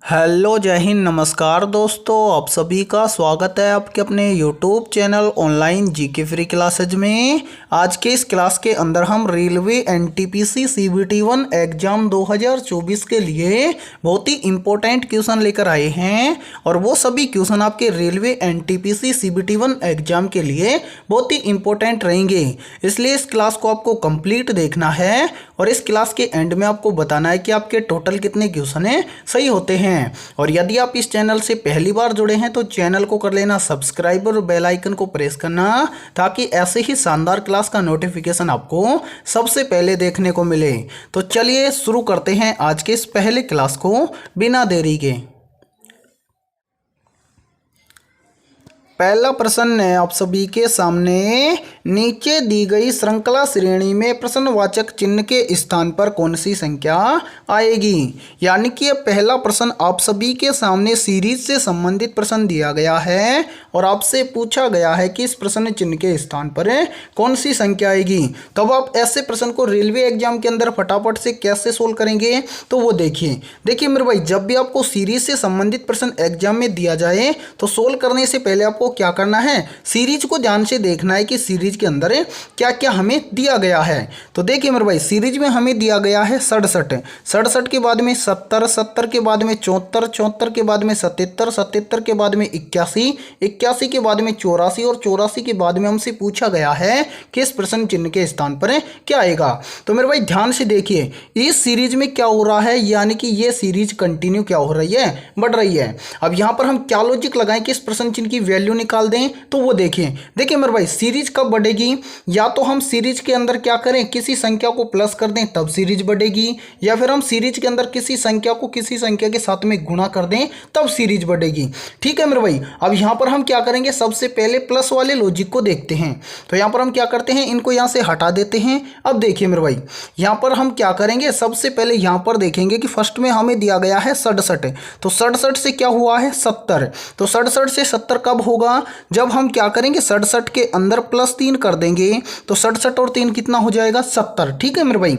Hello जय हिंद नमस्कार दोस्तों, आप सभी का स्वागत है आपके अपने YouTube channel online GK free classes में। आज के इस क्लास के अंदर हम रेलवे एनटीपीसी सीबीटी 1 एग्जाम 2024 के लिए बहुत ही इम्पोर्टेंट क्वेश्चन लेकर आए हैं और वो सभी क्वेश्चन आपके रेलवे एनटीपीसी सीबीटी 1 एग्जाम के लिए बहुत ही इम्पोर्टेंट रहेंगे। इसलिए इस क्लास को आपको कंप्लीट देखना है और इस क्लास के एंड में आपको बताना है कि आपके टोटल कितने क्वेश्चन सही होते हैं। और यदि आप इस चैनल से पहली बार जुड़े हैं तो चैनल को कर लेना सब्सक्राइब और बेल आइकन को प्रेस करना ताकि ऐसे ही शानदार क्लास का नोटिफिकेशन आपको सबसे पहले देखने को मिले। तो चलिए शुरू करते हैं आज के इस पहले क्लास को बिना देरी के। पहला प्रश्न है आप सभी के सामने, नीचे दी गई श्रृंखला श्रेणी में प्रश्नवाचक चिन्ह के स्थान पर कौन सी संख्या आएगी। यानी कि पहला प्रश्न आप सभी के सामने सीरीज से संबंधित प्रश्न दिया गया है और आपसे पूछा गया है कि इस प्रश्न चिन्ह के स्थान पर कौन सी संख्या आएगी। तब आप ऐसे प्रश्न को रेलवे एग्जाम के अंदर फटाफट से कैसे सोल्व करेंगे तो वो देखिए मेरे भाई, जब भी आपको सीरीज से संबंधित प्रश्न एग्जाम में दिया जाए तो सोल्व करने से पहले आपको क्या करना है, सीरीज को ध्यान से देखना है कि सीरीज के अंदर क्या क्या हमें दिया गया है। तो देखिए मेरे भाई, सीरीज में हमें दिया गया है 67, 67 के बाद में 70, 70 के बाद में 74, 74 के बाद में 77, 77 के बाद में 81, 81 के बाद में 84 और 84 के बाद में हमसे पूछा गया है कि इस प्रश्न चिन्ह के स्थान पर क्या आएगा। तो मेरे भाई ध्यान से देखिए, इस सीरीज में क्या हो रहा है, यानी कि ये सीरीज कंटिन्यू क्या हो रही है, बढ़ रही है। अब यहां पर हम क्या लॉजिक लगाएं कि इस प्रश्न चिन्ह की वैल्यू निकाल दें तो वो देखिए मेरे भाई, सीरीज कब बढ़ेगी, या तो हम सीरीज के अंदर क्या करें, किसी संख्या को प्लस कर दें तब सीरीज बढ़ेगी, या फिर हम सीरीज के अंदर किसी संख्या को किसी संख्या के साथ में गुणा कर दें तब सीरीज बढ़ेगी। ठीक है मेरे भाई, अब यहां पर हम क्या करेंगे, सबसे पहले प्लस वाले लॉजिक को देखते हैं। तो यहां पर हम क्या करते हैं, इनको यहां से हटा देते हैं। अब देखिए मेरे भाई, यहां पर हम क्या करेंगे, सबसे पहले यहां पर देखेंगे कि फर्स्ट में हमें दिया गया है 67, तो 67 से क्या हुआ है 70, तो 67 से 70 कब होगा, जब हम क्या करेंगे 67 के अंदर +3 कर देंगे तो 67 और 3 कितना हो जाएगा 70। ठीक है मेरे भाई,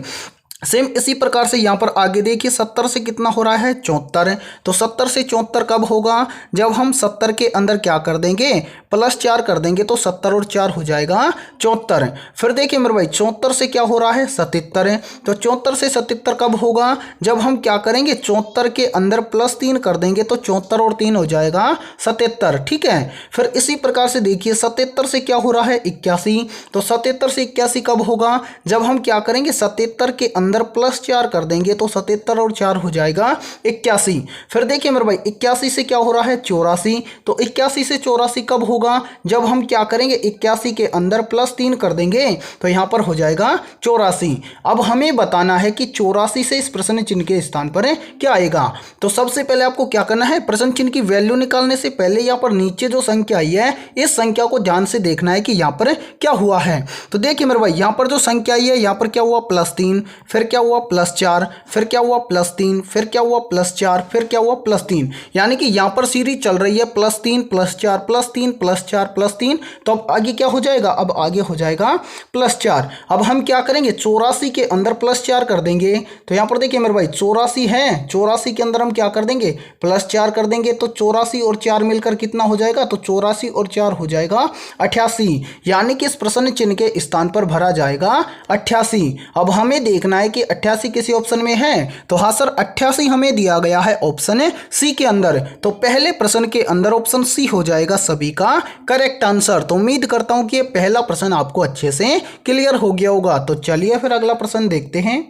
सेम इसी प्रकार से यहाँ पर आगे देखिए 70 से कितना हो रहा है 74, तो 70 से 74 कब होगा, जब हम 70 के अंदर क्या कर देंगे +4 कर देंगे तो 70 और 4 हो जाएगा 74। फिर देखिए मेरे भाई 74 से क्या हो रहा है 77, तो 74 से 77 कब होगा, जब हम क्या करेंगे 74 के अंदर +3 कर देंगे तो 74 और 3 हो जाएगा 77। ठीक है, फिर इसी प्रकार से देखिए 77 से क्या हो रहा है 81, तो 77 से 81 कब होगा, जब हम क्या करेंगे 77 के अंदर +4 कर देंगे तो 77 और 4 हो जाएगा 81। फिर देखिए मेरे भाई 81 से क्या हो रहा है 84, तो 81 से 84 कब होगा, जब हम क्या करेंगे 81 के अंदर +3 कर देंगे तो यहां पर हो जाएगा 84। अब हमें बताना है कि 84 से इस प्रश्न चिन्ह के स्थान पर क्या आएगा। तो सबसे पहले आपको क्या करना है, प्रश्न चिन्ह की वैल्यू निकालने से पहले यहां पर नीचे जो संख्या आई है इस संख्या को ध्यान से देखना है कि यहां पर क्या हुआ है। तो देखिए मेरे भाई, यहां पर जो संख्या आई है यहां पर क्या हुआ +3, फिर क्या हुआ +4, फिर क्या हुआ +3, फिर क्या हुआ +4, फिर क्या हुआ +3, यानी कि यहां पर सीरीज चल रही है +3 +4 +3 +4 +3। तो अब आगे क्या हो जाएगा, अब आगे हो जाएगा +4। अब हम क्या करेंगे 84 के अंदर +4 कर देंगे, तो यहां पर देखिए मेरे भाई 84 है, 84 के अंदर हम क्या कर देंगे +4 कर देंगे तो 84 और 4 मिलकर कितना हो जाएगा, तो 84 और 4 हो जाएगा 88, यानी कि इस प्रश्न चिन्ह के स्थान पर भरा जाएगा 88। अब हमें देखना है कि 88 किसी ऑप्शन में है, तो हाँ सर 88 हमें दिया गया है ऑप्शन सी के अंदर, तो पहले प्रश्न के अंदर ऑप्शन सी हो जाएगा सभी का करेक्ट आंसर। तो उम्मीद करता हूं कि ये पहला प्रश्न आपको अच्छे से क्लियर हो गया होगा। तो चलिए फिर अगला प्रश्न देखते हैं।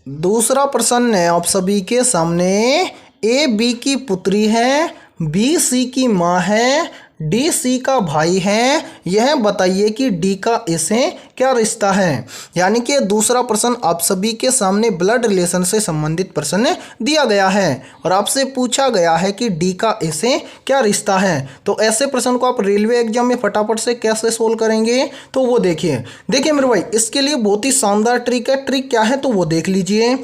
दूसरा प्रश्न है आप सभी के सामने, ए बी की पुत्री है, बी सी की माँ है, डी सी का भाई है, यह बताइए कि डी का ए से क्या रिश्ता है। यानी कि दूसरा प्रश्न आप सभी के सामने ब्लड रिलेशन से संबंधित प्रश्न दिया गया है और आपसे पूछा गया है कि डी का ए से क्या रिश्ता है। तो ऐसे प्रश्न को आप रेलवे एग्जाम में फटाफट से कैसे सोल्व करेंगे तो वो देखिए मेरे भाई, इसके लिए बहुत ही शानदार ट्रिक है। ट्रिक क्या है तो वो देख लीजिए।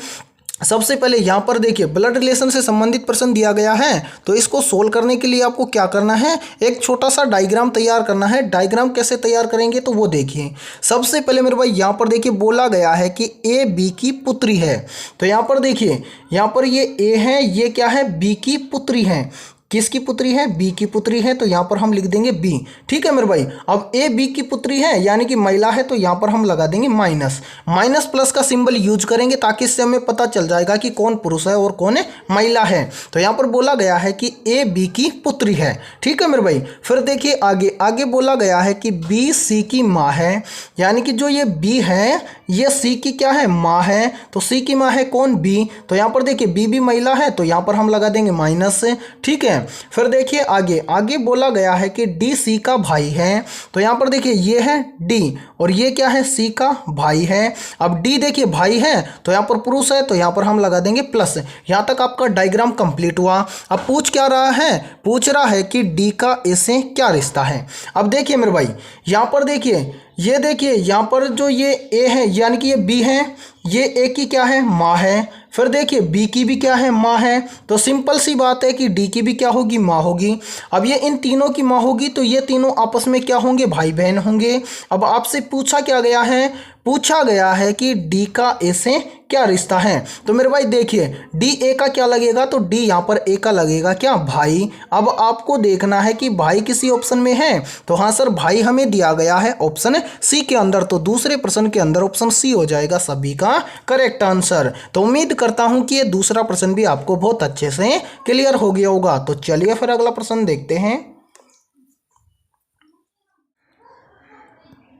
सबसे पहले यहाँ पर देखिए ब्लड रिलेशन से संबंधित प्रश्न दिया गया है, तो इसको सोल्व करने के लिए आपको क्या करना है, एक छोटा सा डायग्राम तैयार करना है। डायग्राम कैसे तैयार करेंगे तो वो देखिए। सबसे पहले मेरे भाई यहाँ पर देखिए बोला गया है कि ए बी की पुत्री है, तो यहाँ पर देखिए यहाँ पर ये ए है, ये क्या है, बी की पुत्री है। किसकी पुत्री है, बी की पुत्री है, तो यहाँ पर हम लिख देंगे बी। ठीक है मेरे भाई। अब ए बी की पुत्री है यानी कि महिला है, तो यहाँ पर हम लगा देंगे माइनस। माइनस प्लस का सिंबल यूज करेंगे ताकि इससे हमें पता चल जाएगा कि कौन पुरुष है और कौन महिला है। तो यहाँ पर बोला गया है कि ए बी की पुत्री है। ठीक है मेरे भाई। फिर देखिए आगे आगे बोला गया है कि बी सी की माँ है, यानी कि जो ये बी है ये सी की क्या है, माँ है। तो सी की माँ है कौन, बी। तो यहाँ पर देखिए बी भी महिला है, तो यहाँ पर हम लगा देंगे माइनस। ठीक है। फिर देखिए आगे आगे बोला गया है कि डी सी का भाई है, तो यहाँ पर देखिए ये है डी और ये क्या है, सी का भाई है। अब डी देखिए भाई है, तो यहाँ पर पुरुष है, तो यहाँ पर हम लगा देंगे प्लस। यहाँ तक आपका डायग्राम कंप्लीट हुआ। अब पूछ क्या रहा है, पूछ रहा है कि डी का ए से क्या रिश्ता है। अब देखिए मेरे भाई यहाँ पर देखिए, ये देखिए यहाँ पर जो ये ए है यानी कि ये बी है, ये ए की क्या है, माँ है। फिर देखिए बी की भी क्या है, माँ है। तो सिंपल सी बात है कि डी की भी क्या होगी, माँ होगी। अब ये इन तीनों की माँ होगी, तो ये तीनों आपस में क्या होंगे, भाई बहन होंगे। अब आपसे पूछा क्या गया है, पूछा गया है कि डी का ए से क्या रिश्ता है। तो मेरे भाई देखिए डी ए का क्या लगेगा, तो डी यहाँ पर ए का लगेगा क्या, भाई। अब आपको देखना है कि भाई किसी ऑप्शन में है, तो हाँ सर भाई हमें दिया गया है ऑप्शन सी के अंदर, तो दूसरे प्रश्न के अंदर ऑप्शन सी हो जाएगा सभी का करेक्ट आंसर। तो उम्मीद करता हूं कि ये दूसरा प्रश्न भी आपको बहुत अच्छे से क्लियर हो गया होगा। तो चलिए फिर अगला प्रश्न देखते हैं।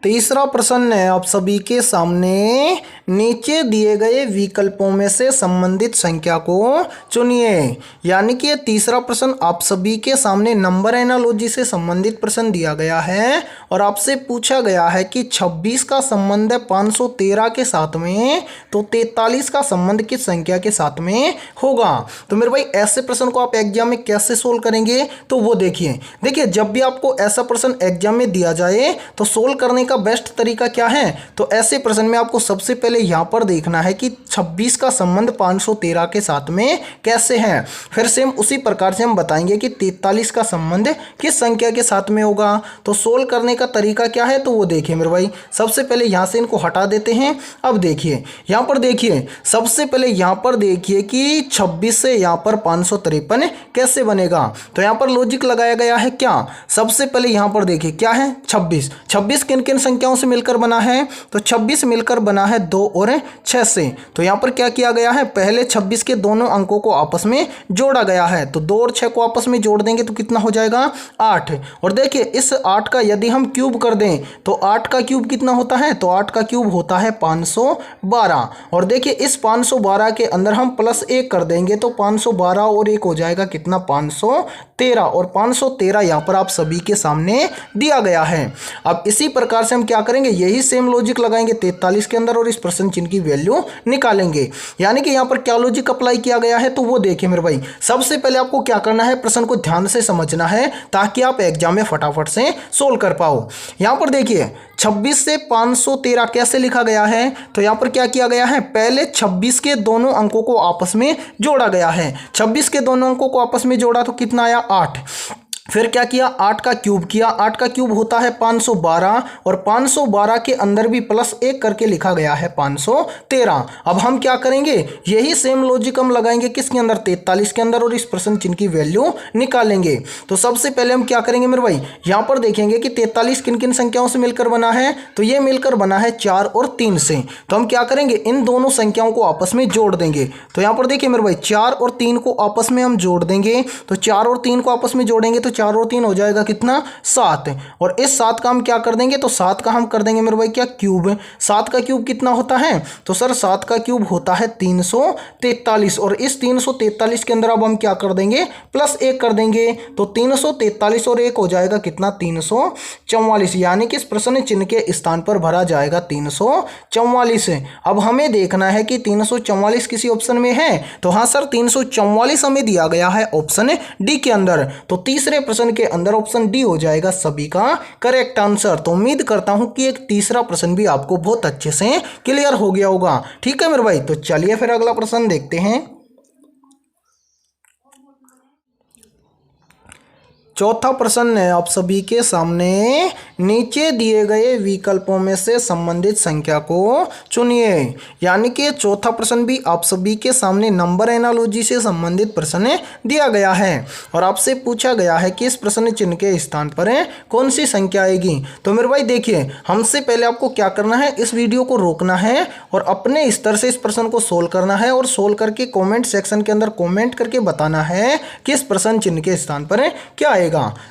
तीसरा प्रश्न है आप सभी के सामने, नीचे दिए गए विकल्पों में से संबंधित संख्या को चुनिए। यानी कि ये तीसरा प्रश्न आप सभी के सामने नंबर एनालॉजी से संबंधित प्रश्न दिया गया है और आपसे पूछा गया है कि 26 का संबंध है 513 के साथ में, तो 43 का संबंध किस संख्या के साथ में होगा। तो मेरे भाई ऐसे प्रश्न को आप एग्जाम में कैसे सोल्व करेंगे, तो वो देखिए जब भी आपको ऐसा प्रश्न एग्जाम में दिया जाए तो सोल्व करने का बेस्ट तरीका क्या है। तो ऐसे प्रश्न में आपको सबसे पहले यहां पर देखना है कि 26 का संबंध 513 के साथ में कैसे है। फिर सेम उसी प्रकार से हम बताएंगे कि 43 का संबंध किस संख्या के साथ में होगा। तो सोल्व करने का तरीका क्या है, तो वो देखिए मेरे भाई। सबसे पहले यहां से इनको हटा देते हैं। अब देखिए यहां पर देखिए, सबसे पहले यहां पर देखिए कि 26 से यहां पर 553 कैसे बनेगा। तो यहां पर लॉजिक लगाया गया है क्या, सबसे पहले यहां पर देखिए क्या है, 26 किन किन संख्याओं से मिलकर बना है, तो 26 मिलकर बना है 2 और 6 से। तो यहाँ पर क्या किया गया है, पहले 26 के दोनों अंकों को आपस में जोड़ा गया है। तो 2 और 6 को आपस में जोड़ देंगे तो कितना हो जाएगा, 8। और देखिए इस 8 का यदि हम क्यूब कर दें तो 8 का क्यूब कितना होता है, तो 8 का क्यूब होता है 512। और देखिए इस 512 के अंदर हम +1 कर देंगे तो 512 और 1 हो जाएगा कितना, 513। और 513 यहाँ पर आप सभी के सामने दिया गया है। अब इसी प्रकार से हम क्या करेंगे, यही सेम लॉजिक लगाएंगे 43 के अंदर और इस प्रश्न चिन्ह की वैल्यू निकालेंगे। यानी कि यहाँ पर क्या लॉजिक अप्लाई किया गया है, तो वो देखिए मेरे भाई। सबसे पहले आपको क्या करना है, प्रश्न को ध्यान से समझना है ताकि आप एग्जाम में फटाफट से सोल्व कर पाओ। यहाँ पर देखिए 26 से 513 कैसे लिखा गया है, तो यहाँ पर क्या किया गया है, पहले 26 के दोनों अंकों को आपस में जोड़ा गया है। 26 के दोनों अंकों को आपस में जोड़ा तो कितना आया, 8। फिर क्या किया, 8 का क्यूब किया। 8 का क्यूब होता है 512 और 512 के अंदर भी +1 करके लिखा गया है 513। अब हम क्या करेंगे, यही सेम लॉजिक हम लगाएंगे किसके अंदर, 43 के अंदर और इस प्रश्न चिन्ह की वैल्यू निकालेंगे। तो सबसे पहले हम क्या करेंगे मेरे भाई, यहाँ पर देखेंगे कि 43 किन किन संख्याओं से मिलकर बना है, तो ये मिलकर बना है 4 और 3 से। तो हम क्या करेंगे, इन दोनों संख्याओं को आपस में जोड़ देंगे। तो यहाँ पर देखिए मेरे भाई 4 और 3 को आपस में हम जोड़ देंगे। तो 4 और 3 को आपस में जोड़ेंगे तो 4 और 3 हो जाएगा कितना, 7। और इस 7 का हम क्या कर देंगे, तो 7 का हम कर देंगे मेरे भाई क्या, क्यूब। 7 का क्यूब कितना होता है, तो सर 7 का क्यूब होता है 343। और इस 343 के अंदर अब हम क्या कर देंगे, +1 कर देंगे। तो 343 और 1 हो जाएगा कितना, 344। यानी कि इस प्रश्न चिन्ह के स्थान पर भरा जाएगा 344। अब हमें देखना है कि 344 किसी ऑप्शन में है, तो हाँ सर 344 हमें दिया गया है ऑप्शन डी के अंदर। तो तीसरे प्रश्न के अंदर ऑप्शन डी हो जाएगा सभी का करेक्ट आंसर। तो उम्मीद करता हूं कि एक तीसरा प्रश्न भी आपको बहुत अच्छे से क्लियर हो गया होगा। ठीक है मेरे भाई, तो चलिए फिर अगला प्रश्न देखते हैं। चौथा प्रश्न है आप सभी के सामने, नीचे दिए गए विकल्पों में से संबंधित संख्या को चुनिए। यानी कि चौथा प्रश्न भी आप सभी के सामने नंबर एनालॉजी से संबंधित प्रश्न दिया गया है और आपसे पूछा गया है कि इस प्रश्न चिन्ह के स्थान पर कौन सी संख्या आएगी। तो मेरे भाई देखिए, हमसे पहले आपको क्या करना है, इस वीडियो को रोकना है और अपने स्तर से इस प्रश्न को सोल्व करना है और सोल्व करके कॉमेंट सेक्शन के अंदर कॉमेंट करके बताना है कि इस प्रश्न चिन्ह के स्थान पर क्या आएगा।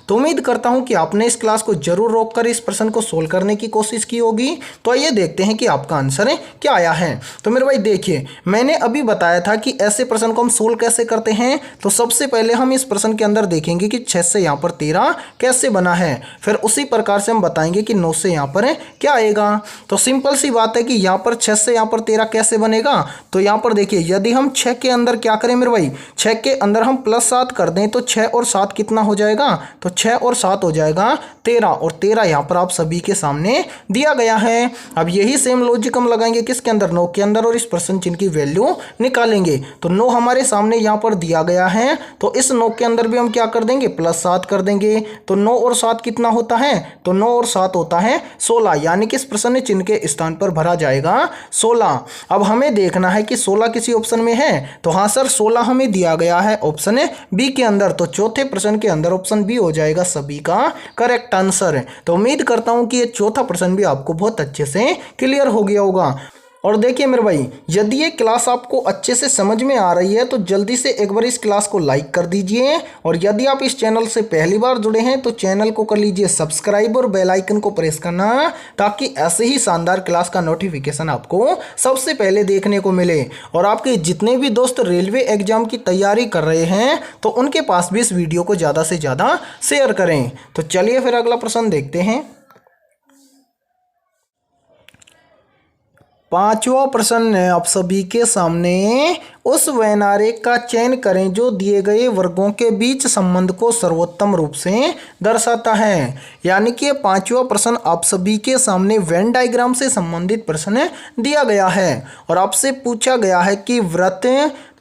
तो उम्मीद करता हूं कि आपने इस क्लास को जरूर रोककर इस प्रश्न को सोल्व करने की कोशिश की होगी। तो आइए देखते हैं कि आपका आंसर क्या आया है। तो मेरे भाई देखिए, मैंने अभी बताया था कि ऐसे प्रश्न को हम सोल्व कैसे करते हैं। तो सबसे पहले हम इस प्रश्न के अंदर देखेंगे कि 6 से यहाँ पर 13 कैसे बना है, फिर उसी प्रकार से हम बताएंगे कि 9 से यहाँ पर क्या आएगा। तो सिंपल सी बात है कि यहाँ पर 6 से यहाँ पर 13 कैसे बनेगा। तो यहाँ पर देखिए, यदि हम 6 के अंदर क्या करें मेरे भाई, 6 के अंदर हम +7 कर दें तो 6 और 7 कितना हो जाएगा, तो 6 और 7 हो जाएगा 13 और 13 यहाँ पर आप सभी के सामने दिया गया है। अब यही सेम लॉजिक हम लगाएंगे किसके अंदर, 9 के अंदर, और इस प्रश्न चिन्ह की वैल्यू निकालेंगे। तो 9 हमारे सामने यहाँ पर दिया गया है, तो इस 9 के अंदर भी हम क्या कर देंगे, +7 कर देंगे। तो 9 और 7 कितना होता है, तो 9 और 7 होता है 16, यानी कि इस प्रश्न चिन्ह के स्थान पर भरा जाएगा 16। अब हमें देखना है कि 16 किसी ऑप्शन में है। तो हाँ सर, 16 हमें दिया गया है ऑप्शन बी के अंदर। तो चौथे प्रश्न के अंदर ऑप्शन बी हो जाएगा सभी का करेक्ट आंसर। तो उम्मीद करता हूं कि ये चौथा प्रश्न भी आपको बहुत अच्छे से क्लियर हो गया होगा। और देखिए मेरे भाई, यदि ये क्लास आपको अच्छे से समझ में आ रही है तो जल्दी से एक बार इस क्लास को लाइक कर दीजिए, और यदि आप इस चैनल से पहली बार जुड़े हैं तो चैनल को कर लीजिए सब्सक्राइब और बेल आइकन को प्रेस करना, ताकि ऐसे ही शानदार क्लास का नोटिफिकेशन आपको सबसे पहले देखने को मिले। और आपके जितने भी दोस्त रेलवे एग्जाम की तैयारी कर रहे हैं तो उनके पास भी इस वीडियो को ज़्यादा से ज़्यादा शेयर करें। तो चलिए फिर अगला प्रश्न देखते हैं। पांचवा प्रश्न है आप सभी के सामने, उस वैनारेख का चयन करें जो दिए गए वर्गों के बीच संबंध को सर्वोत्तम रूप से दर्शाता है। यानी कि पांचवा प्रश्न आप सभी के सामने वेन डायग्राम से संबंधित प्रश्न दिया गया है और आपसे पूछा गया है कि वृत्त,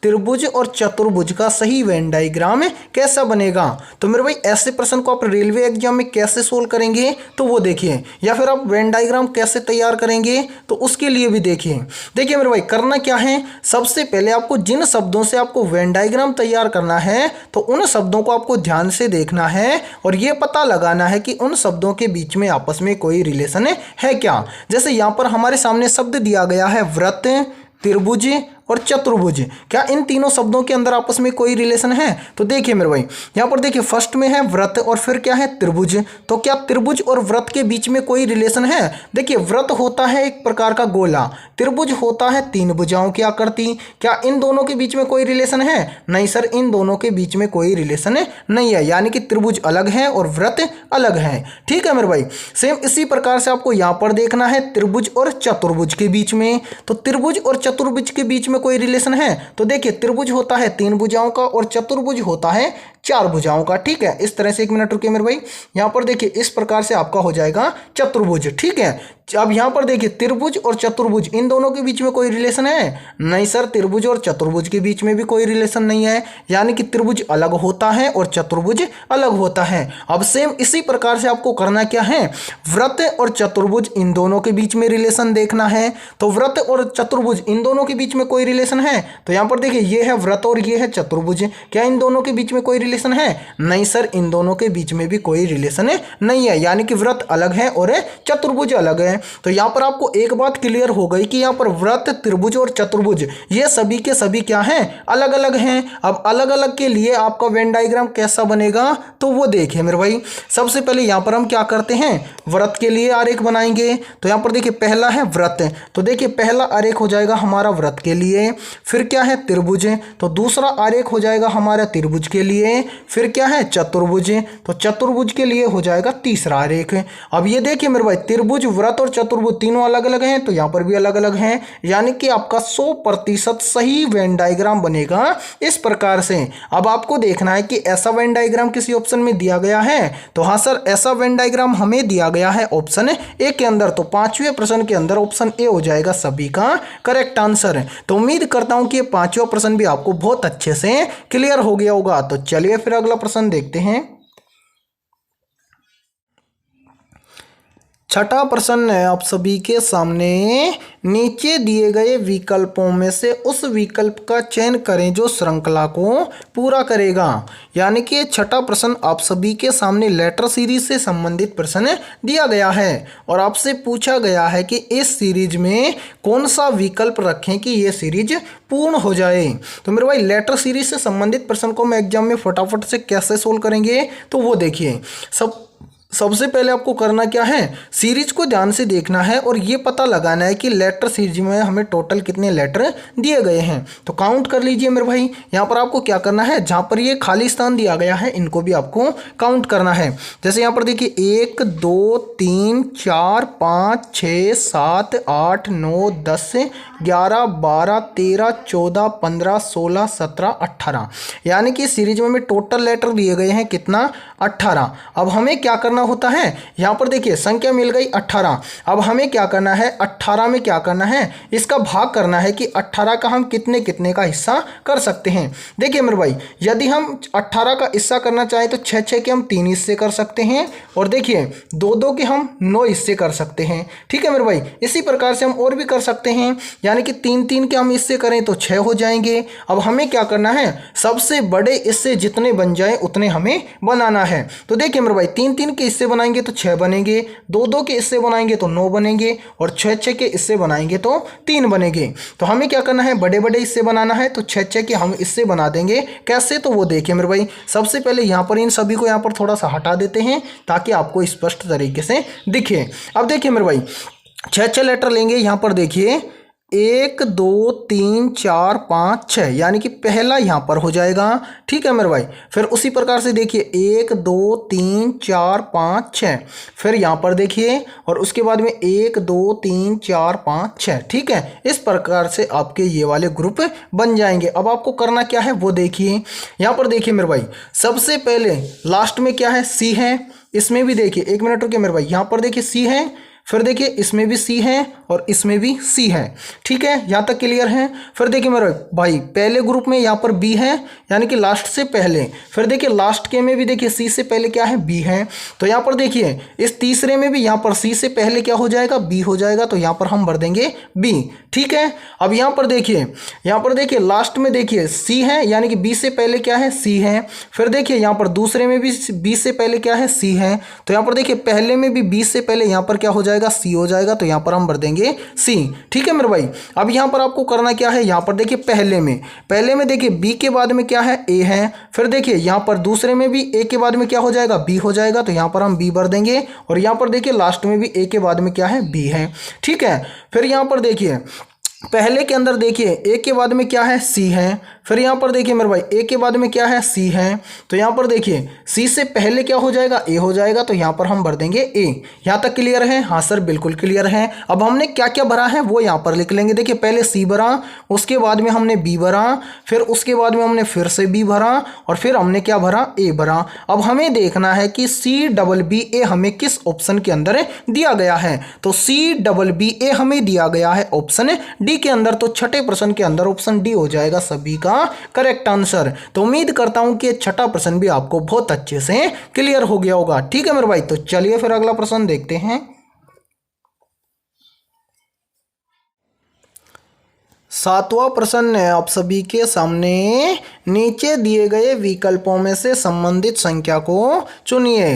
त्रिभुज और चतुर्भुज का सही वेन डायग्राम कैसा बनेगा। तो मेरे भाई ऐसे प्रश्न को आप रेलवे एग्जाम में कैसे सोल्व करेंगे तो वो देखिए, या फिर आप वेन डायग्राम कैसे तैयार करेंगे तो उसके लिए भी देखिए। देखिए मेरे भाई, करना क्या है, सबसे पहले आपको जिन शब्दों से आपको वेन डायग्राम तैयार करना है तो उन शब्दों को आपको ध्यान से देखना है और ये पता लगाना है कि उन शब्दों के बीच में आपस में कोई रिलेशन है क्या। जैसे यहाँ पर हमारे सामने शब्द दिया गया है वृत्त, त्रिभुज और चतुर्भुज, क्या इन तीनों शब्दों के अंदर आपस में कोई रिलेशन है। तो देखिए मेरे भाई, यहाँ पर देखिए फर्स्ट में है वृत्त और फिर क्या है त्रिभुज। तो क्या त्रिभुज और वृत्त के बीच में कोई रिलेशन है। देखिए वृत्त होता है एक प्रकार का गोला, त्रिभुज होता है 3 भुजाओं की आकृति, क्या इन दोनों के बीच में कोई रिलेशन है। नहीं सर, इन दोनों के बीच में कोई रिलेशन नहीं है, यानी कि त्रिभुज अलग है और वृत्त अलग है। ठीक है मेरे भाई, सेम इसी प्रकार से आपको यहाँ पर देखना है त्रिभुज और चतुर्भुज के बीच में। तो त्रिभुज और चतुर्भुज के बीच में कोई रिलेशन है। तो देखिए त्रिभुज होता है 3 भुजाओं का और चतुर्भुज होता है 4 भुजाओं का। ठीक है, इस तरह से, एक मिनट रुकिए मेरे भाई, यहाँ पर देखिए इस प्रकार से आपका हो जाएगा चतुर्भुज। ठीक है, अब यहाँ पर देखिए त्रिभुज और चतुर्भुज इन दोनों के बीच में कोई रिलेशन है। नहीं सर, त्रिभुज और चतुर्भुज के बीच में भी कोई रिलेशन नहीं है, यानी कि त्रिभुज अलग होता है और चतुर्भुज अलग होता है। अब सेम इसी प्रकार से आपको करना क्या है, वृत्त और चतुर्भुज इन दोनों के बीच में रिलेशन देखना है। तो वृत्त और चतुर्भुज इन दोनों के बीच में कोई रिलेशन है। तो यहाँ पर देखिए ये है वृत्त और ये है चतुर्भुज, क्या इन दोनों के बीच में कोई रिलेशन है। नहीं सर, इन दोनों के बीच में भी कोई रिलेशन नहीं है, यानी कि वृत्त अलग है और चतुर्भुज अलग है। तो यहाँ पर आपको एक बात क्लियर हो गई कि यहाँ पर वृत्त, त्रिभुज और चतुर्भुज ये सभी के सभी क्या हैं, अलग अलग हैं। अब अलग अलग के लिए आपका वेन डायग्राम कैसा बनेगा तो वो देखिए मेरे भाई। सबसे पहले यहाँ पर हम क्या करते हैं, वृत्त के लिए आरेख बनाएंगे। तो यहाँ पर देखिए पहला है वृत्त, तो देखिए पहला आरेख हो जाएगा हमारा वृत्त के लिए। फिर क्या है त्रिभुज, तो दूसरा आरेख हो जाएगा हमारा त्रिभुज के लिए। फिर क्या है चतुर्भुज, तो चतुर्भुज के लिए हो जाएगा तीसरा आरेख। अब ये देखिए मेरे भाई, त्रिभुज, वृत्त और और चतुर्भुज तीनों अलग अलग हैं तो यहाँ पर भी अलग अलग हैं, यानी कि आपका 100% सही वेन डायग्राम बनेगा इस प्रकार से। अब आपको देखना है कि ऐसा वेन डायग्राम किसी ऑप्शन में दिया गया है, तो हाँ सर ऐसा वेन डायग्राम हमें दिया गया है ऑप्शन ए के अंदर, तो 5वें प्रश्न के अंदर ऑप्शन ए हो जाएगा सभी का करेक्ट आंसर। तो उम्मीद करता हूं कि ये 5वां प्रश्न भी आपको बहुत अच्छे से क्लियर हो गया होगा। तो चलिए फिर अगला प्रश्न देखते हैं। छठा प्रश्न है आप सभी के सामने, नीचे दिए गए विकल्पों में से उस विकल्प का चयन करें जो श्रृंखला को पूरा करेगा। यानी कि छठा प्रश्न आप सभी के सामने लेटर सीरीज से संबंधित प्रश्न दिया गया है और आपसे पूछा गया है कि इस सीरीज में कौन सा विकल्प रखें कि ये सीरीज पूर्ण हो जाए। तो मेरे भाई लेटर सीरीज से संबंधित प्रश्न को मैं एग्जाम में फटाफट से कैसे सोल्व करेंगे, तो वो देखिए सबसे पहले आपको करना क्या है, सीरीज को ध्यान से देखना है और ये पता लगाना है कि लेटर सीरीज में हमें टोटल कितने लेटर दिए गए हैं। तो काउंट कर लीजिए मेरे भाई, यहाँ पर आपको क्या करना है, जहाँ पर ये खाली स्थान दिया गया है इनको भी आपको काउंट करना है। जैसे यहाँ पर देखिए 1 2 3 4 5 6 7 8 9 10 11 12 13 14 15 16 17 18, यानी कि सीरीज में टोटल लेटर दिए गए हैं कितना, 18। अब हमें क्या करना होता है, यहाँ पर देखिए संख्या मिल गई 18। अब हमें क्या करना है, 18 में क्या करना है, इसका भाग करना है कि 18 का हम कितने कितने का हिस्सा कर सकते हैं। देखिए मेरे भाई यदि हम 18 का हिस्सा करना चाहें तो 6 के हम 3 हिस्से कर सकते हैं और देखिए 2 के हम 9 हिस्से कर सकते हैं। ठीक है मेरे भाई, इसी प्रकार से हम और भी कर सकते हैं, यानी कि 3 के हम हिस्से करें तो 6 हो जाएंगे। अब हमें क्या करना है, सबसे बड़े हिस्से जितने बन जाए उतने हमें बनाना है। तो देखिए मेरे भाई 3 के हिस्से बनाएंगे तो 6 बनेंगे, 2 के हिस्से बनाएंगे तो 9 बनेंगे और 6 के हिस्से बनाएंगे तो 3 बनेंगे। तो हमें क्या करना है, बड़े बड़े हिस्से बनाना है, तो 6 के हम हिस्से बना देंगे। कैसे, तो वो देखिए मेरे भाई सबसे पहले यहाँ पर इन सभी को यहाँ पर थोड़ा सा हटा देते हैं ताकि आपको स्पष्ट तरीके से दिखे। अब देखिए मेरे भाई 6 लेटर लेंगे, यहाँ पर देखिए 1 2 3 4 5 6, यानी कि पहला यहाँ पर हो जाएगा। ठीक है मेरे भाई, फिर उसी प्रकार से देखिए 1 2 3 4 5 6, फिर यहाँ पर देखिए और उसके बाद में 1 2 3 4 5 6। ठीक है, इस प्रकार से आपके ये वाले ग्रुप बन जाएंगे। अब आपको करना क्या है वो देखिए, यहाँ पर देखिए मेरे भाई सबसे पहले लास्ट में क्या है, सी है। इसमें भी देखिए 1 मिनट रुकिए मेरे भाई, यहाँ पर देखिए सी है, फिर देखिए इसमें भी सी है और इसमें भी सी है। ठीक है, यहाँ तक क्लियर है। फिर देखिए मेरे भाई पहले ग्रुप में यहाँ पर बी है, यानी कि लास्ट से पहले। फिर देखिए लास्ट के में भी देखिए सी से पहले क्या है, बी है। तो यहाँ पर देखिए इस तीसरे में भी यहाँ पर सी से पहले क्या हो जाएगा, बी हो जाएगा, तो यहाँ पर हम भर देंगे बी। ठीक है, अब यहाँ पर देखिए लास्ट में देखिए सी है, यानी कि बी से पहले क्या है, सी है। फिर देखिए यहाँ पर दूसरे में भी बी से पहले क्या है, सी है। तो यहाँ पर देखिए पहले में भी बी से पहले यहाँ पर क्या हो जाएगा, सी हो जाएगा, तो यहाँ पर हम भर देंगे सी। ठीक है मेरे भाई, अब यहाँ पर आपको करना क्या है, यहाँ पर देखिए पहले में देखिए बी के बाद में क्या है, ए है। फिर देखिए यहाँ पर दूसरे में भी ए के बाद में क्या हो जाएगा, बी हो जाएगा, तो यहाँ पर हम बी भर देंगे। और यहाँ पर देखिए लास्ट में भी ए के बाद में क्या है, बी है। ठीक है, फिर यहाँ पर देखिए पहले के अंदर देखिए ए के बाद में क्या है, सी है। फिर यहाँ पर देखिए मेरे भाई ए के बाद में क्या है, सी है। तो यहाँ पर देखिए सी से पहले क्या हो जाएगा, ए हो जाएगा, तो यहाँ पर हम भर देंगे ए। यहाँ तक क्लियर है? हाँ सर बिल्कुल क्लियर है। अब हमने क्या क्या भरा है वो यहाँ पर लिख लेंगे। देखिए पहले सी भरा, उसके बाद में हमने बी भरा, फिर उसके बाद में हमने फिर से बी भरा और फिर हमने क्या भरा, ए भरा। अब हमें देखना है कि CBBA हमें किस ऑप्शन के अंदर दिया गया है। तो CBBA हमें दिया गया है ऑप्शन डी के अंदर। तो छठे प्रश्न के अंदर ऑप्शन डी हो जाएगा सभी का करेक्ट आंसर। तो उम्मीद करता हूं कि छठा प्रश्न भी आपको बहुत अच्छे से क्लियर हो गया होगा। ठीक है मेरे भाई, तो चलिए फिर अगला प्रश्न देखते हैं। सातवां प्रश्न है आप सभी के सामने, नीचे दिए गए विकल्पों में से संबंधित संख्या को चुनिए।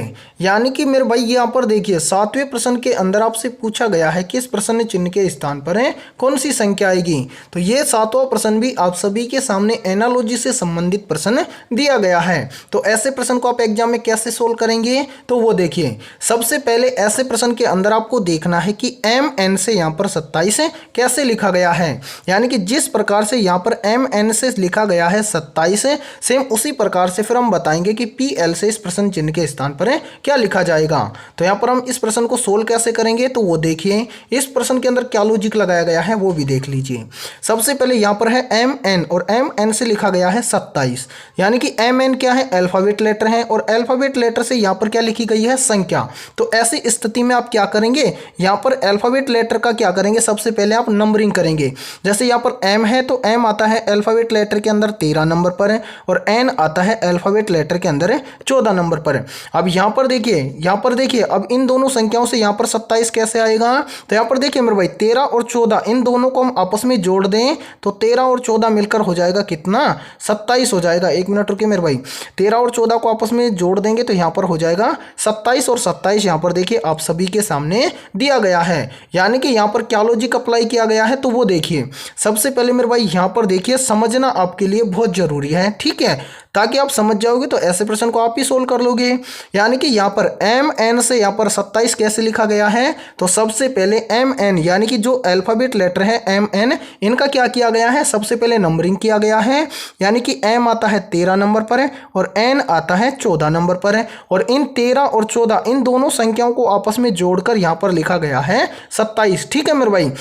यानी कि मेरे भाई यहाँ पर देखिए सातवें प्रश्न के अंदर आपसे पूछा गया है कि इस प्रश्न चिन्ह के स्थान पर है कौन सी संख्या आएगी। तो ये सातवां प्रश्न भी आप सभी के सामने एनालॉजी से संबंधित प्रश्न दिया गया है। तो ऐसे प्रश्न को आप एग्जाम में कैसे सोल्व करेंगे, तो वो देखिए सबसे पहले ऐसे प्रश्न के अंदर आपको देखना है कि MN से यहाँ पर 27 कैसे लिखा गया है। यानी कि जिस प्रकार से यहाँ पर MN से लिखा गया है 27, 27 है। सेम उसी प्रकार से फिर हम बताएंगे कि पी एल से इस प्रश्न चिन्ह के स्थान पर क्या लिखा जाएगा। तो यहाँ पर हम इस प्रश्न को सोल्व कैसे करेंगे, तो वो देखिए इस प्रश्न के अंदर क्या लॉजिक लगाया गया है वो भी देख लीजिए। सबसे पहले यहाँ पर है एम एन और एम एन से लिखा गया है 27, यानी कि एम एन क्या है, अल्फाबेट लेटर है और अल्फाबेट लेटर से यहाँ पर क्या लिखी गई है, संख्या। तो ऐसी स्थिति में आप क्या करेंगे, यहाँ पर अल्फाबेट लेटर का क्या करेंगे, सबसे पहले आप नंबरिंग करेंगे। जैसे यहाँ पर एम है तो एम आता है अल्फाबेट लेटर के अंदर 13 नंबर पर है और एन आता है अल्फाबेट लेटर के अंदर 14 नंबर पर है। अब यहाँ पर देखिए अब इन दोनों संख्याओं से यहाँ पर 27 कैसे आएगा, तो यहाँ पर देखिए मेरे भाई 13 और 14 इन दोनों को हम आपस में जोड़ दें तो 13 और 14 मिलकर हो जाएगा कितना, 27 हो जाएगा। एक मिनट रुकिए मेरे भाई, 13 और 14 को आपस में जोड़ देंगे तो यहाँ पर हो जाएगा 27 और 27 यहाँ पर देखिए आप सभी के सामने दिया गया है। यानी कि यहाँ पर क्या लॉजिक अप्लाई किया गया है, तो वो देखिए सबसे पहले मेरे भाई यहाँ पर देखिए समझना आपके लिए बहुत जरूरी है, ठीक है, ताकि आप समझ जाओगे तो ऐसे प्रश्न को आप ही सोल्व कर लोगे। यानी कि यहाँ पर एम एन से यहाँ पर 27 कैसे लिखा गया है, तो सबसे पहले एम एन यानी कि जो अल्फाबेट लेटर है एम एन, इनका क्या किया गया है, सबसे पहले नंबरिंग किया गया है। यानी कि एम आता है 13 नंबर पर है और एन आता है 14 नंबर पर है और इन 13 और 14 इन दोनों संख्याओं को आपस में जोड़कर यहाँ पर लिखा गया है 27, ठीक है मेरे भाई।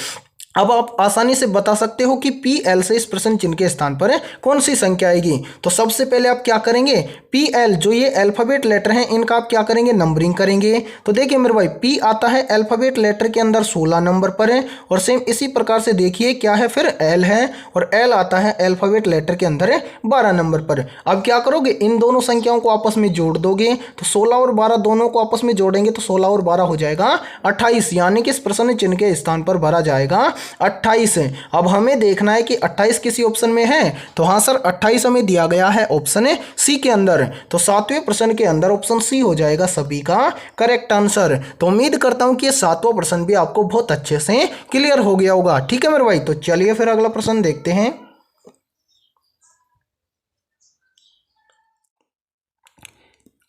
अब आप आसानी से बता सकते हो कि पी एल से इस प्रश्न चिन्ह के स्थान पर कौन सी संख्या आएगी। तो सबसे पहले आप क्या करेंगे, पी एल जो ये अल्फाबेट लेटर हैं इनका आप क्या करेंगे, नंबरिंग करेंगे। तो देखिए मेरे भाई पी आता है अल्फाबेट लेटर के अंदर 16 नंबर पर है और सेम इसी प्रकार से देखिए क्या है, फिर एल है और एल आता है अल्फाबेट लेटर के अंदर 12 नंबर पर। अब क्या करोगे, इन दोनों संख्याओं को आपस में जोड़ दोगे तो 16 और 12 दोनों को आपस में जोड़ेंगे तो 16 और 12 हो जाएगा 28, यानी कि इस प्रश्न चिन्ह के स्थान पर भरा जाएगा 28 है। अब हमें देखना है कि 28 किसी ऑप्शन में है, तो हाँ सर 28 हमें दिया गया है ऑप्शन सी के अंदर, तो 7वें प्रश्न के अंदर ऑप्शन सी हो जाएगा सभी का करेक्ट आंसर। तो उम्मीद करता हूं कि ये 7वां प्रश्न भी आपको बहुत अच्छे से क्लियर हो गया होगा, ठीक है मेरे भाई। तो चलिए फिर अगला प्रश्न देखते हैं।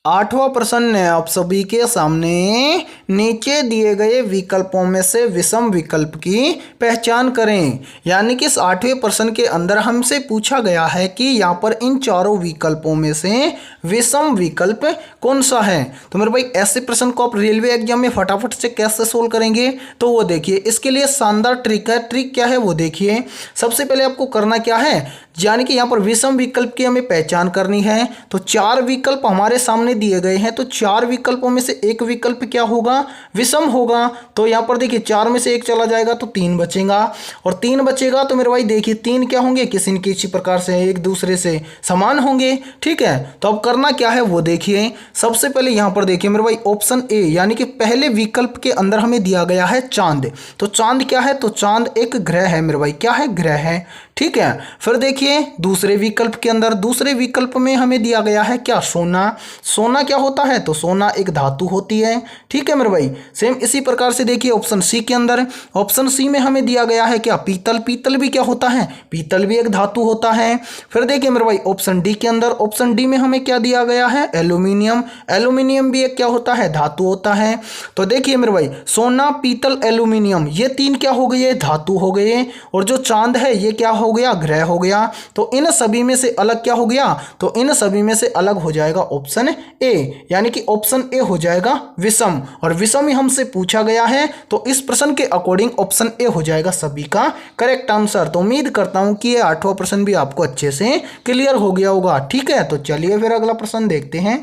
8वां प्रश्न है आप सभी के सामने, नीचे दिए गए विकल्पों में से विषम विकल्प की पहचान करें। यानी कि इस 8वें प्रश्न के अंदर हमसे पूछा गया है कि यहाँ पर इन चारों विकल्पों में से विषम विकल्प कौन सा है। तो मेरे भाई ऐसे प्रश्न को आप रेलवे एग्जाम में फटाफट से कैसे सोल्व करेंगे, तो वो देखिए इसके लिए शानदार ट्रिक है। ट्रिक क्या है वो देखिए, सबसे पहले आपको करना क्या है, यानी कि यहाँ पर विषम विकल्प की हमें पहचान करनी है। तो 4 विकल्प हमारे सामने दिए गए हैं, तो 4 विकल्पों में से एक विकल्प क्या होगा, विषम होगा। तो यहाँ पर देखिए 4 में से एक चला जाएगा तो 3 बचेगा और 3 बचेगा तो मेरे भाई देखिए 3 क्या होंगे, किसी न किसी प्रकार से एक दूसरे से समान होंगे, ठीक है। तो अब करना क्या है वो देखिए, सबसे पहले यहाँ पर देखिए मेरे भाई ऑप्शन ए यानी कि पहले विकल्प के अंदर हमें दिया गया है चांद। तो चांद क्या है, तो चांद एक ग्रह है मेरे भाई, क्या है, ग्रह है, ठीक है। फिर देखिए दूसरे विकल्प के अंदर, दूसरे विकल्प में हमें दिया गया है क्या, सोना। सोना क्या होता है, तो सोना एक धातु होती है, ठीक है मेरे भाई। सेम इसी प्रकार से देखिए ऑप्शन सी के अंदर, ऑप्शन सी में हमें दिया गया है क्या, पीतल। पीतल भी क्या होता है, पीतल भी एक धातु होता है। फिर देखिए मेरे भाई ऑप्शन डी के अंदर, ऑप्शन डी में हमें क्या दिया गया है, एल्यूमिनियम। एल्यूमिनियम भी एक क्या होता है, धातु होता है। तो देखिए मेरे भाई सोना, पीतल, एल्यूमिनियम ये 3 क्या हो गए, धातु हो गए और जो चांद है ये क्या हो गया, ग्रह हो गया। तो इन सभी में से अलग क्या हो गया, तो इन सभी में से अलग हो जाएगा ऑप्शन ए, यानी कि ऑप्शन ए हो जाएगा विषम। और विषम ही हमसे पूछा गया है तो इस प्रश्न के अकॉर्डिंग ऑप्शन ए हो जाएगा सभी का करेक्ट आंसर। तो उम्मीद करता हूं कि ये 8वां प्रश्न भी आपको अच्छे से क्लियर हो गया होगा, ठीक है। तो चलिए फिर अगला प्रश्न देखते हैं।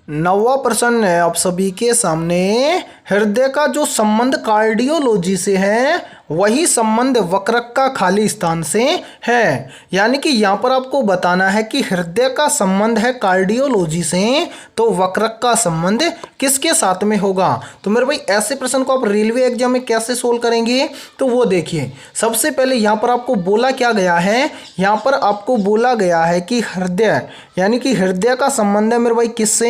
9वां प्रश्न है आप सभी के सामने, हृदय का जो संबंध कार्डियोलॉजी से है वही संबंध वक्रक का खाली स्थान से है। यानी कि यहाँ पर आपको बताना है कि हृदय का संबंध है कार्डियोलॉजी से, तो वक्रक का संबंध किसके साथ में होगा। तो मेरे भाई ऐसे प्रश्न को आप रेलवे एग्जाम में कैसे सोल्व करेंगे, तो वो देखिए सबसे पहले यहाँ पर आपको बोला क्या गया है, यहाँ पर आपको बोला गया है कि हृदय यानी कि हृदय का संबंध है मेरे भाई किससे,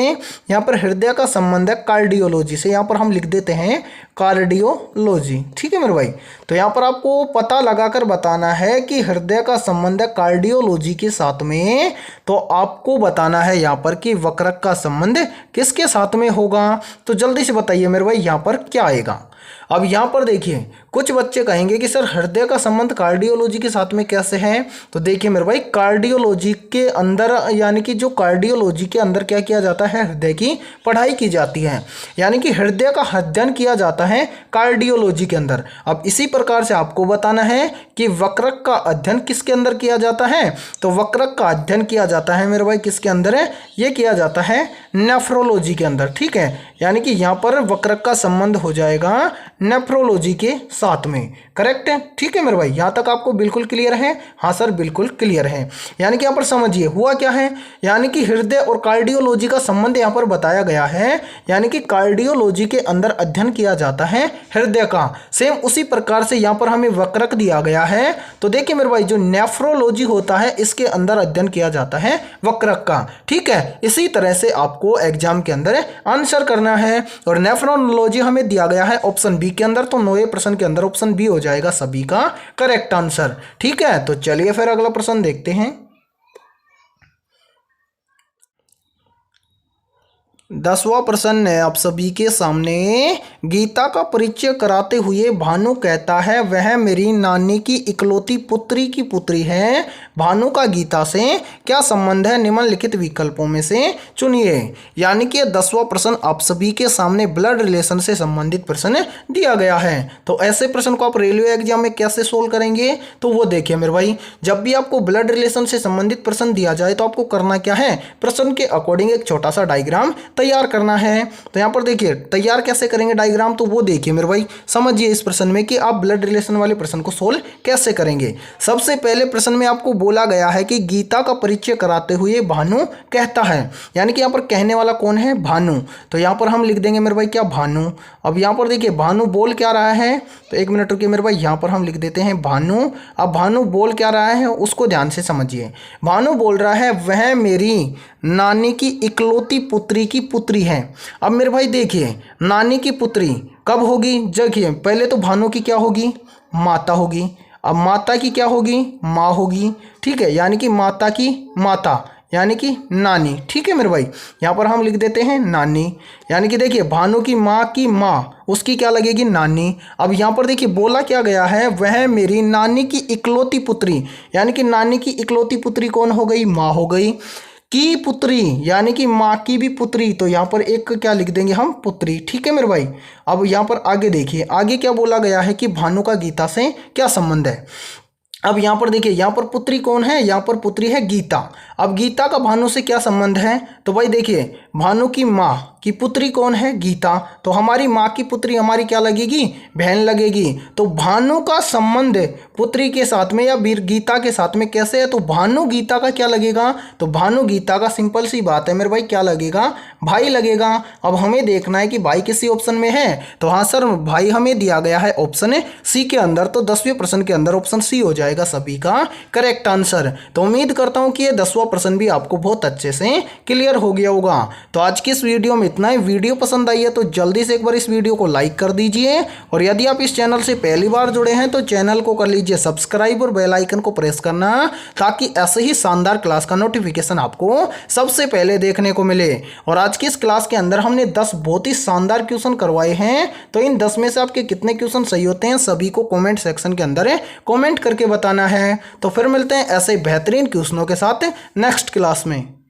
यहाँ पर हृदय का संबंध है कार्डियोलॉजी से। यहाँ पर हम लिख देते हैं कार्डियोलॉजी, ठीक है मेरे भाई। तो यहाँ पर आपको पता लगाकर बताना है कि हृदय का संबंध है कार्डियोलॉजी के साथ में, तो आपको बताना है यहाँ पर कि वक्रक का संबंध किसके साथ में होगा। तो जल्दी से बताइए मेरे भाई यहाँ पर क्या आएगा। अब यहाँ पर देखिए कुछ बच्चे कहेंगे कि सर हृदय का संबंध कार्डियोलॉजी के साथ में कैसे है। तो देखिए मेरे भाई, कार्डियोलॉजी के अंदर यानी कि जो कार्डियोलॉजी के अंदर क्या किया जाता है, हृदय की पढ़ाई की जाती है, यानी कि हृदय का अध्ययन किया जाता है कार्डियोलॉजी के अंदर। अब इसी प्रकार से आपको बताना है कि वक्रक का अध्ययन किसके अंदर किया जाता है। तो वक्रक का अध्ययन किया जाता है मेरे भाई किसके अंदर है, ये किया जाता है नेफ्रोलॉजी के अंदर। ठीक है, यानी कि यहाँ पर वक्रक का संबंध हो जाएगा नेफ्रोलॉजी के साथ में। करेक्ट है, ठीक है मेरे भाई, यहाँ तक आपको बिल्कुल क्लियर है। हाँ सर बिल्कुल क्लियर है। यानी कि यहाँ पर समझिए हुआ क्या है, यानी कि हृदय और कार्डियोलॉजी का संबंध यहाँ पर बताया गया है। यानी कि कार्डियोलॉजी के अंदर अध्ययन किया जाता है हृदय का, सेम उसी प्रकार से यहाँ पर हमें वक्रक दिया गया है। तो देखिए मेरे भाई, जो नेफ्रोलॉजी होता है इसके अंदर अध्ययन किया जाता है वक्रक का। ठीक है, इसी तरह से आपको एग्जाम के अंदर आंसर करना है। और नेफ्रोलॉजी हमें दिया गया है ऑप्शन बी के अंदर, तो 9 प्रश्न के अंदर ऑप्शन बी हो जाएगा सभी का करेक्ट आंसर। ठीक है, तो चलिए फिर अगला प्रश्न देखते हैं। 10वां प्रश्न है आप सभी के सामने। गीता का परिचय कराते हुए भानु कहता है वह मेरी नानी की इकलौती पुत्री की पुत्री है। भानु का गीता से क्या संबंध है, निम्नलिखित विकल्पों में से चुनिए। यानी कि 10वां प्रश्न आप सभी के सामने ब्लड रिलेशन से संबंधित प्रश्न दिया गया है। तो ऐसे प्रश्न को आप रेलवे एग्जाम में कैसे सोल्व करेंगे, तो वो देखिए मेरे भाई, जब भी आपको ब्लड रिलेशन से संबंधित प्रश्न दिया जाए तो आपको करना क्या है, प्रश्न के अकॉर्डिंग एक छोटा सा डायग्राम तैयार करना है। तो यहाँ पर देखिए तैयार कैसे करेंगे डायग्राम, तो वो देखिए मेरे भाई, समझिए इस प्रश्न में कि आप ब्लड रिलेशन वाले प्रश्न को सोल्व कैसे करेंगे। सबसे पहले प्रश्न में आपको बोला गया है कि गीता का परिचय कराते हुए भानु कहता है, यानी कि यहाँ पर कहने वाला कौन है, भानु। तो यहाँ पर हम लिख देंगे मेरे भाई क्या, भानु। अब यहाँ पर देखिए भानु बोल क्या रहा है, तो एक मिनट रुकिए मेरे भाई, यहाँ पर हम लिख देते हैं भानु। अब भानु बोल क्या रहा है उसको ध्यान से समझिए। भानु बोल रहा है वह मेरी नानी की इकलौती पुत्री की पुत्री है। अब मेरे भाई देखिए, नानी की पुत्री कब होगी, देखिए पहले तो भानु की क्या होगी, माता होगी। अब माता की क्या होगी, माँ होगी। ठीक है, यानी कि माता की माता यानी कि नानी। ठीक है मेरे भाई, यहाँ पर हम लिख देते हैं नानी। यानी कि देखिए भानु की माँ उसकी क्या लगेगी, नानी। अब यहाँ पर देखिए बोला क्या गया है, वह मेरी नानी की इकलौती पुत्री, यानी कि नानी की इकलौती पुत्री कौन हो गई, माँ हो गई। की पुत्री यानी कि माँ की भी पुत्री, तो यहाँ पर एक क्या लिख देंगे हम, पुत्री। ठीक है मेरे भाई, अब यहाँ पर आगे देखिए, आगे क्या बोला गया है कि भानु का गीता से क्या संबंध है। अब यहाँ पर देखिए, यहाँ पर पुत्री कौन है, यहाँ पर पुत्री है गीता। अब गीता का भानु से क्या संबंध है, तो भाई देखिए भानु की माँ की पुत्री कौन है, गीता। तो हमारी माँ की पुत्री हमारी क्या लगेगी, बहन लगेगी। तो भानु का संबंध पुत्री के साथ में या वीर गीता के साथ में कैसे है, तो भानु गीता का क्या लगेगा, तो भानु गीता का सिंपल सी बात है मेरे भाई क्या लगेगा, भाई लगेगा। अब हमें देखना है कि भाई किसी ऑप्शन में है, तो हाँ सर भाई हमें दिया गया है ऑप्शन सी के अंदर। तो 10वें प्रश्न के अंदर ऑप्शन सी हो जाएगा सभी का करेक्ट आंसर। तो उम्मीद करता हूँ कि ये 10वां प्रश्न भी आपको बहुत अच्छे से क्लियर हो गया होगा। तो आज की इस वीडियो में इतना ही। वीडियो पसंद आई है तो जल्दी से एक बार इस वीडियो को लाइक कर दीजिए, और यदि आप इस चैनल से पहली बार जुड़े हैं तो चैनल को कर लीजिए सब्सक्राइब और बेल आइकन को प्रेस करना, ताकि ऐसे ही शानदार क्लास का नोटिफिकेशन आपको सबसे पहले देखने को मिले। और आज की इस क्लास के अंदर हमने 10 बहुत ही शानदार क्वेश्चन करवाए हैं। तो इन 10 में से आपके कितने क्वेश्चन सही होते हैं सभी को कमेंट सेक्शन के अंदर कमेंट करके बताना है। तो फिर मिलते हैं ऐसे बेहतरीन क्वेश्चनों के साथ नेक्स्ट क्लास में।